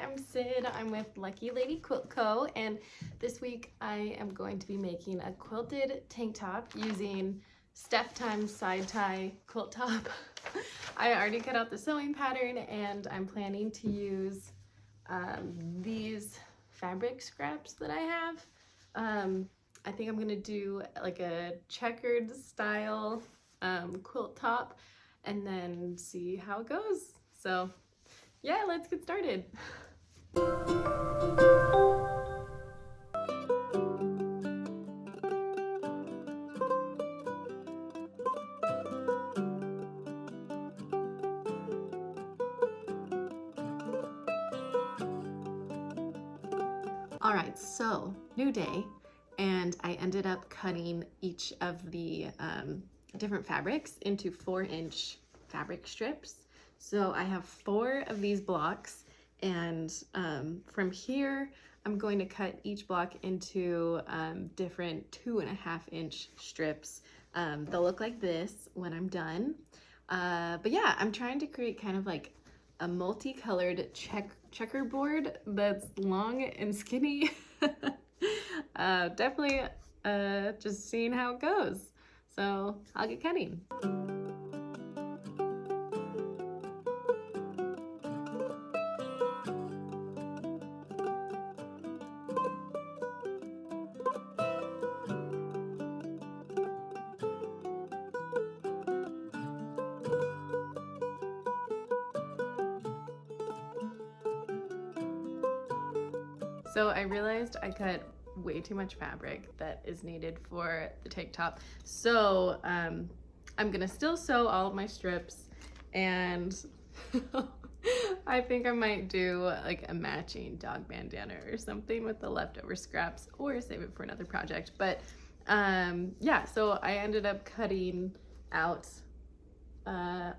I'm Sid. I'm with Lucky Lady Quilt Co. And this week I am going to be making a quilted tank top using Steph Time side tie quilt top. I already cut out the sewing pattern and I'm planning to use these fabric scraps that I have. I think I'm gonna do like a checkered style quilt top and then see how it goes. So yeah, let's get started. All right, so new day, and I ended up cutting each of the different fabrics into 4-inch fabric strips. So I have 4 of these blocks, and from here I'm going to cut each block into different 2.5-inch strips. They'll look like this when I'm done. But yeah, I'm trying to create kind of like a multicolored checkerboard that's long and skinny. Definitely just seeing how it goes. So I'll get cutting. So I realized I cut way too much fabric that is needed for the tank top. So I'm gonna still sew all of my strips, and I think I might do like a matching dog bandana or something with the leftover scraps, or save it for another project. But yeah, so I ended up cutting out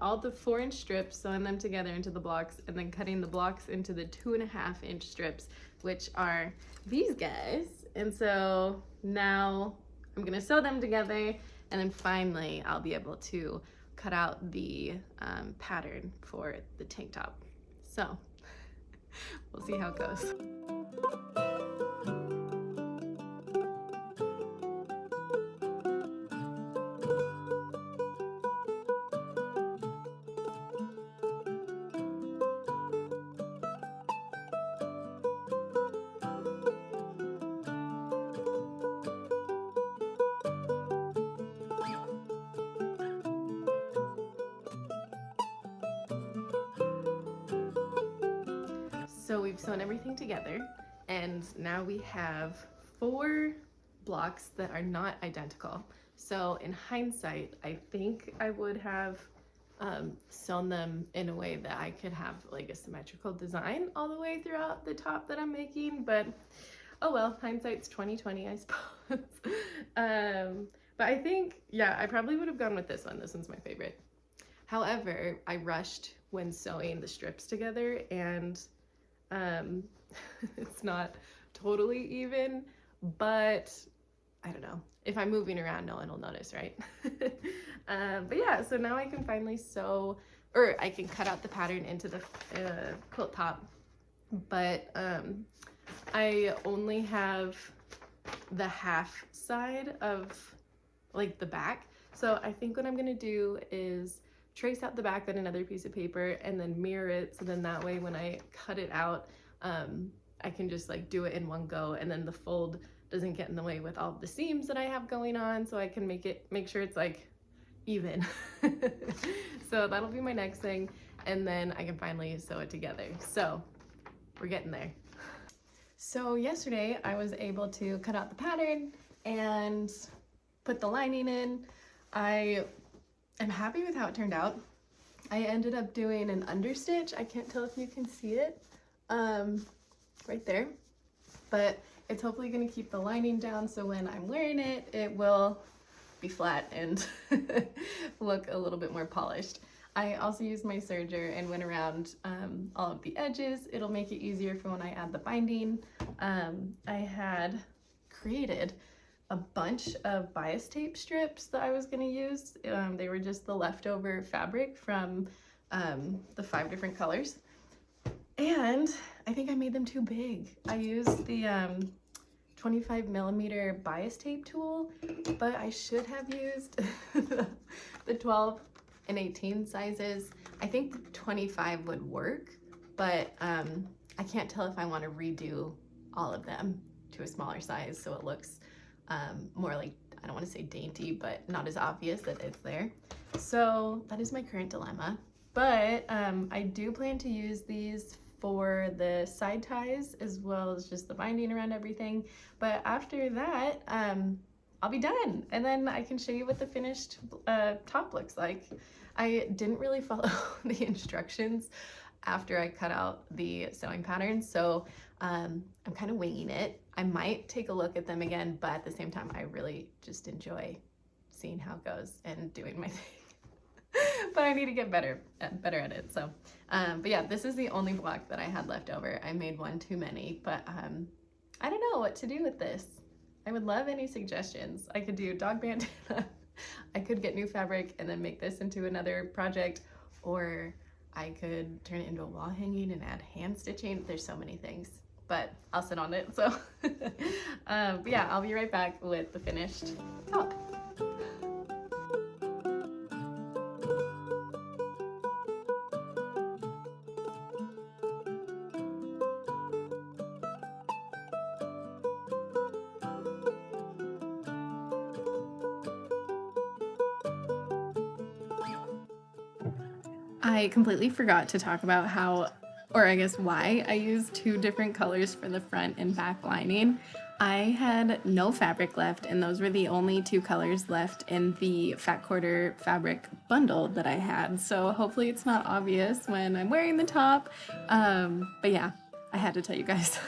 all the 4-inch strips, sewing them together into the blocks, and then cutting the blocks into the 2.5-inch strips, which are these guys. And so now I'm gonna sew them together, and then finally I'll be able to cut out the pattern for the tank top. So we'll see how it goes. So we've sewn everything together, and now we have 4 blocks that are not identical. So in hindsight, I think I would have sewn them in a way that I could have like a symmetrical design all the way throughout the top that I'm making, but oh well, hindsight's 20/20, I suppose. But I think, yeah, I probably would have gone with this one. This one's my favorite. However, I rushed when sewing the strips together, and it's not totally even, but I don't know. If I'm moving around, no one will notice, right? But yeah, so now I can finally sew, or I can cut out the pattern into the quilt top, but I only have the half side of like the back. So I think what I'm gonna do is trace out the back on another piece of paper and then mirror it, so then that way when I cut it out, I can just like do it in one go, and then the fold doesn't get in the way with all the seams that I have going on, so I can make sure it's like even. So that'll be my next thing, and then I can finally sew it together. So we're getting there. So yesterday I was able to cut out the pattern and put the lining in. I am happy with how it turned out. I ended up doing an understitch. I can't tell if you can see it right there, but it's hopefully going to keep the lining down, so when I'm wearing it, it will be flat and look a little bit more polished. I also used my serger and went around all of the edges. It'll make it easier for when I add the binding. I had created a bunch of bias tape strips that I was going to use. They were just the leftover fabric from the 5 different colors. And I think I made them too big. I used the 25mm bias tape tool, but I should have used the 12 and 18 sizes. I think 25 would work, but I can't tell if I want to redo all of them to a smaller size so it looks more like, I don't want to say dainty, but not as obvious that it's there. So that is my current dilemma. But I do plan to use these for the side ties as well as just the binding around everything. But after that, I'll be done. And then I can show you what the finished top looks like. I didn't really follow the instructions after I cut out the sewing patterns, so I'm kind of winging it. I might take a look at them again, but at the same time, I really just enjoy seeing how it goes and doing my thing. But I need to get better at it. So, but yeah, this is the only block that I had left over. I made one too many, but I don't know what to do with this. I would love any suggestions. I could do dog bandana. I could get new fabric and then make this into another project, or I could turn it into a wall hanging and add hand stitching. There's so many things, but I'll sit on it. So, but yeah, I'll be right back with the finished top. I completely forgot to talk about how, or I guess why, I used two different colors for the front and back lining. I had no fabric left, and those were the only two colors left in the fat quarter fabric bundle that I had. So hopefully it's not obvious when I'm wearing the top. But yeah, I had to tell you guys.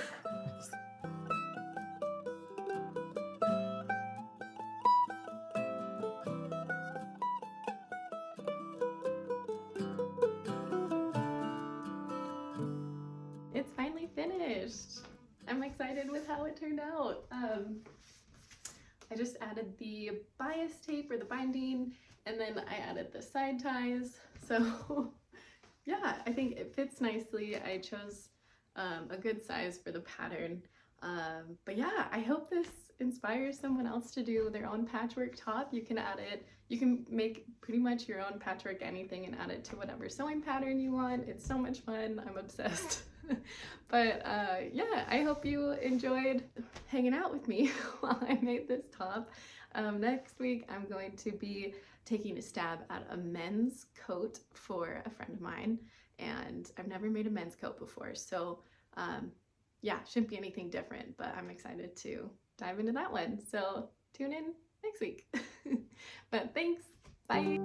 It's finally finished. I'm excited with how it turned out. I just added the bias tape or the binding, and then I added the side ties. So yeah, I think it fits nicely. I chose a good size for the pattern. But yeah, I hope this inspires someone else to do their own patchwork top. You can add it, you can make pretty much your own patchwork anything and add it to whatever sewing pattern you want. It's so much fun. I'm obsessed. But yeah, I hope you enjoyed hanging out with me while I made this top. Next week, I'm going to be taking a stab at a men's coat for a friend of mine, and I've never made a men's coat before, so yeah, shouldn't be anything different, but I'm excited to dive into that one. So tune in next week. But thanks, bye.